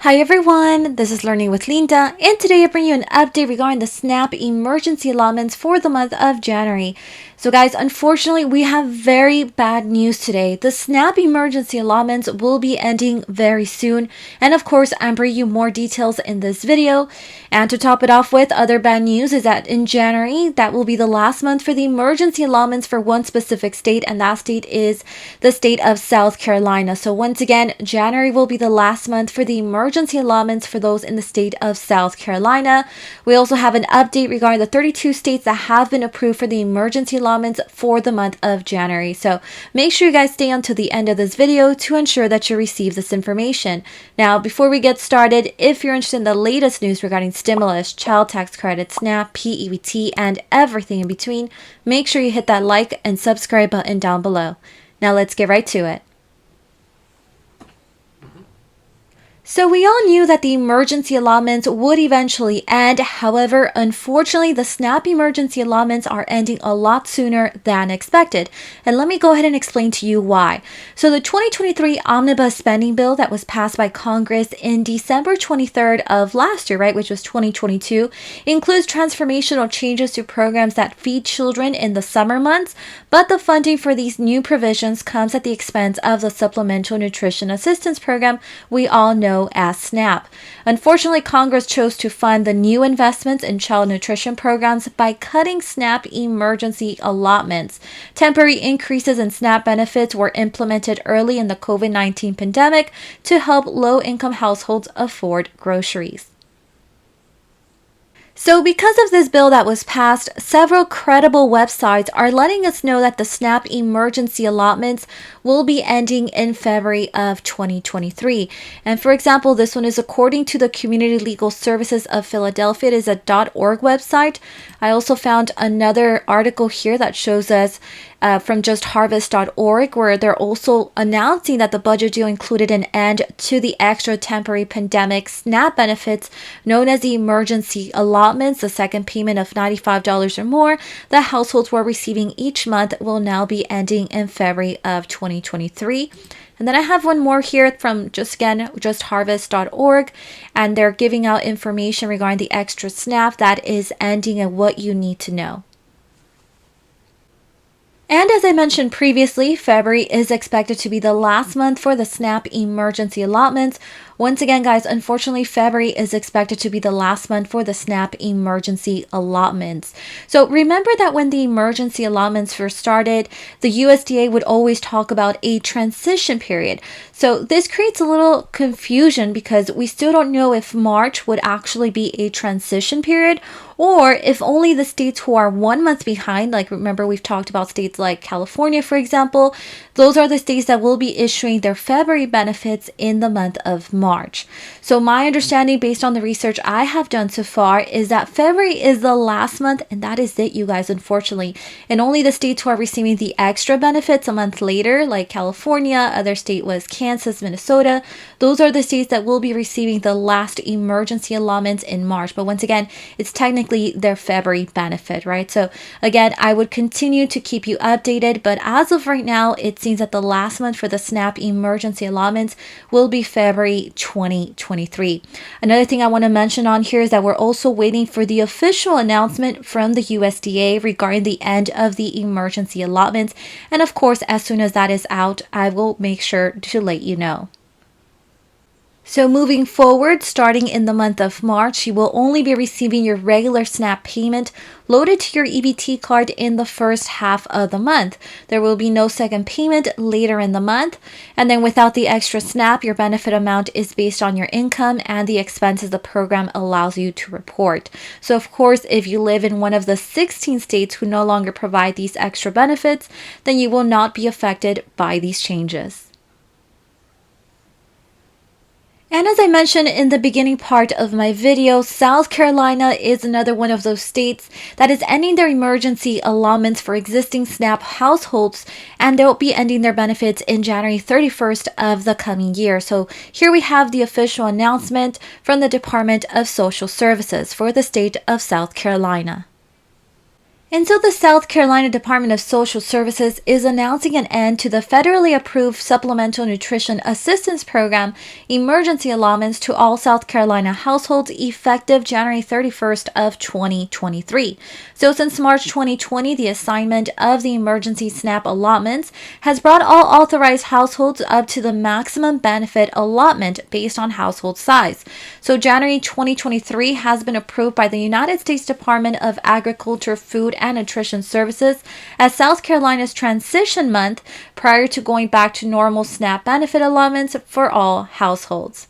Hi everyone, this is Learning with Linda, and today I bring you an update regarding the SNAP emergency allotments for the month of January. So guys, unfortunately, we have very bad news today. The SNAP emergency allotments will be ending very soon, and of course, I'm bringing you more details in this video. And to top it off with, other bad news is that in January, that will be the last month for the emergency allotments for one specific state, and that state is the state of South Carolina. So once again, January will be the last month for the emergency allotments for those in the state of South Carolina. We also have an update regarding the 32 states that have been approved for the emergency allotments for the month of January. So make sure you guys stay until the end of this video to ensure that you receive this information. Now, before we get started, if you're interested in the latest news regarding stimulus, child tax credit, SNAP, p-ebt, and everything in between, make sure you hit that like and subscribe button down below. Now let's get right to it. So we all knew that the emergency allotments would eventually end. However, unfortunately, the SNAP emergency allotments are ending a lot sooner than expected. And let me go ahead and explain to you why. So the 2023 Omnibus Spending Bill that was passed by Congress in December 23rd of last year, right, which was 2022, includes transformational changes to programs that feed children in the summer months, but the funding for these new provisions comes at the expense of the Supplemental Nutrition Assistance Program we all know as SNAP. Unfortunately, Congress chose to fund the new investments in child nutrition programs by cutting SNAP emergency allotments. Temporary increases in SNAP benefits were implemented early in the COVID-19 pandemic to help low-income households afford groceries. So because of this bill that was passed, several credible websites are letting us know that the SNAP emergency allotments will be ending in February of 2023. And for example, this one is according to the Community Legal Services of Philadelphia. It is a .org website. I also found another article here that shows us from justharvest.org, where they're also announcing that the budget deal included an end to the extra temporary pandemic SNAP benefits known as the emergency allotments. The second payment of $95 or more that households were receiving each month will now be ending in February of 2023. And then I have one more here from justharvest.org, and they're giving out information regarding the extra SNAP that is ending and what you need to know. And as I mentioned previously, February is expected to be the last month for the SNAP emergency allotments. Once again, guys, unfortunately, February is expected to be the last month for the SNAP emergency allotments. So remember that when the emergency allotments first started, the USDA would always talk about a transition period. So this creates a little confusion because we still don't know if March would actually be a transition period or if only the states who are 1 month behind, like remember we've talked about states like California, for example, those are the states that will be issuing their February benefits in the month of March. So my understanding based on the research I have done so far is that February is the last month, and that is it, you guys, unfortunately. And only the states who are receiving the extra benefits a month later, like California, other state was Kansas, Minnesota, those are the states that will be receiving the last emergency allotments in March. But once again, it's technically their February benefit, right? So again, I would continue to keep you updated, but as of right now, it seems that the last month for the SNAP emergency allotments will be February 2023. Another thing I want to mention on here is that we're also waiting for the official announcement from the USDA regarding the end of the emergency allotments. And of course, as soon as that is out, I will make sure to let you know. So moving forward, starting in the month of March, you will only be receiving your regular SNAP payment loaded to your EBT card in the first half of the month. There will be no second payment later in the month. And then without the extra SNAP, your benefit amount is based on your income and the expenses the program allows you to report. So of course, if you live in one of the 16 states who no longer provide these extra benefits, then you will not be affected by these changes. And as I mentioned in the beginning part of my video, South Carolina is another one of those states that is ending their emergency allotments for existing SNAP households, and they'll be ending their benefits in January 31st of the coming year. So here we have the official announcement from the Department of Social Services for the state of South Carolina. And so the South Carolina Department of Social Services is announcing an end to the federally approved Supplemental Nutrition Assistance Program emergency allotments to all South Carolina households effective January 31st of 2023. So since March 2020, the assignment of the emergency SNAP allotments has brought all authorized households up to the maximum benefit allotment based on household size. So January 2023 has been approved by the United States Department of Agriculture, Food and Nutrition Services as South Carolina's transition month prior to going back to normal SNAP benefit allotments for all households.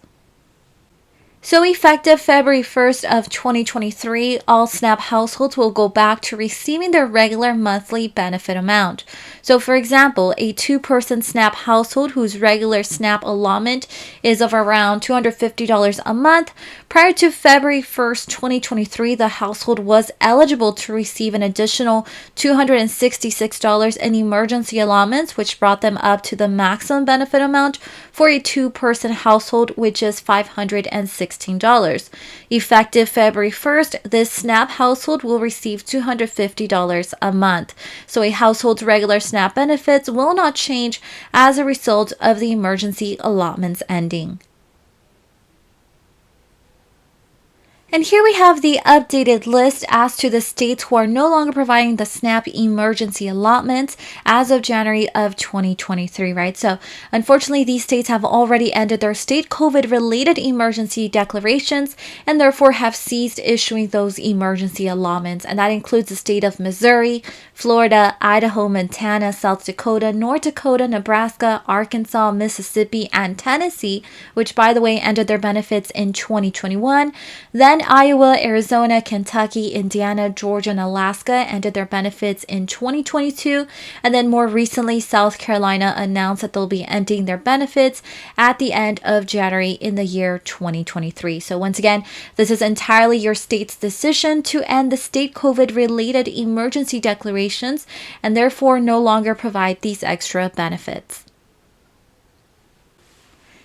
So effective February 1st of 2023, all SNAP households will go back to receiving their regular monthly benefit amount. So for example, a two-person SNAP household whose regular SNAP allotment is of around $250 a month, prior to February 1st, 2023, the household was eligible to receive an additional $266 in emergency allotments, which brought them up to the maximum benefit amount for a two-person household, which is $516. Effective February 1st, this SNAP household will receive $250 a month. So a household's regular SNAP benefits will not change as a result of the emergency allotments ending. And here we have the updated list as to the states who are no longer providing the SNAP emergency allotments as of January of 2023, right? So unfortunately, these states have already ended their state COVID-related emergency declarations and therefore have ceased issuing those emergency allotments. And that includes the state of Missouri, Florida, Idaho, Montana, South Dakota, North Dakota, Nebraska, Arkansas, Mississippi, and Tennessee, which by the way ended their benefits in 2021. Then Iowa, Arizona, Kentucky, Indiana, Georgia, and Alaska ended their benefits in 2022. And then more recently, South Carolina announced that they'll be ending their benefits at the end of January in the year 2023. So once again, this is entirely your state's decision to end the state COVID-related emergency declarations and therefore no longer provide these extra benefits.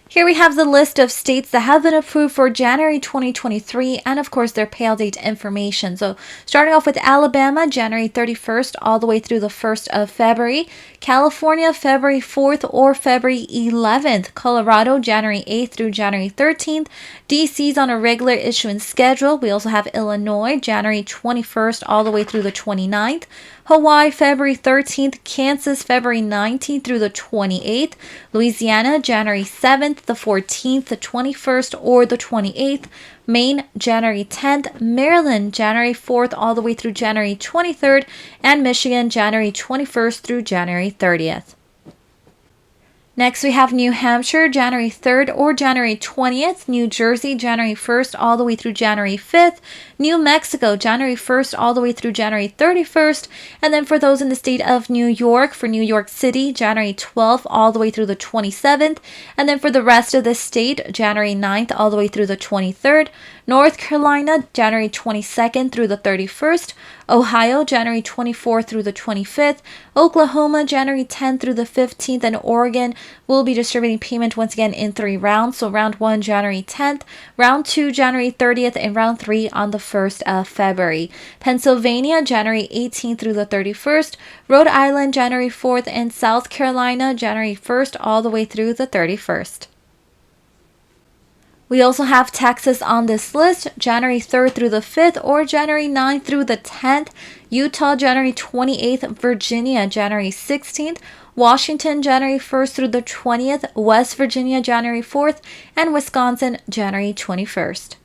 Here we have the list of states that have been approved for January 2023 and of course their payout date information. So starting off with Alabama, January 31st all the way through the 1st of February. California, February 4th or February 11th. Colorado, January 8th through January 13th. DC's on a regular issuance schedule. We also have Illinois, January 21st all the way through the 29th. Hawaii, February 13th, Kansas, February 19th through the 28th, Louisiana, January 7th, the 14th, the 21st, or the 28th, Maine, January 10th, Maryland, January 4th, all the way through January 23rd, and Michigan, January 21st through January 30th. Next, we have New Hampshire, January 3rd or January 20th, New Jersey, January 1st all the way through January 5th, New Mexico, January 1st all the way through January 31st, and then for those in the state of New York, for New York City, January 12th all the way through the 27th, and then for the rest of the state, January 9th all the way through the 23rd, North Carolina, January 22nd through the 31st, Ohio, January 24th through the 25th, Oklahoma, January 10th through the 15th, and Oregon will be distributing payment once again in 3 rounds. So round 1, January 10th, round 2, January 30th, and round 3 on the 1st of February. Pennsylvania, January 18th through the 31st, Rhode Island, January 4th, and South Carolina, January 1st all the way through the 31st. We also have Texas on this list, January 3rd through the 5th or January 9th through the 10th, Utah, January 28th, Virginia, January 16th, Washington, January 1st through the 20th, West Virginia, January 4th, and Wisconsin, January 21st.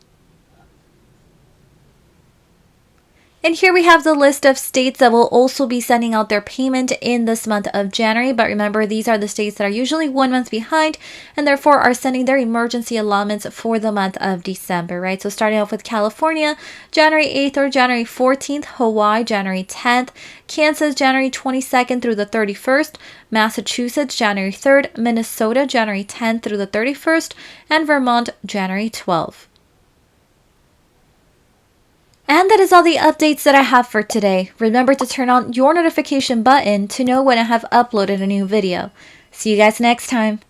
And here we have the list of states that will also be sending out their payment in this month of January. But remember, these are the states that are usually 1 month behind and therefore are sending their emergency allotments for the month of December, right? So starting off with California, January 8th or January 14th, Hawaii, January 10th, Kansas, January 22nd through the 31st, Massachusetts, January 3rd, Minnesota, January 10th through the 31st, and Vermont, January 12th. And that is all the updates that I have for today. Remember to turn on your notification button to know when I have uploaded a new video. See you guys next time.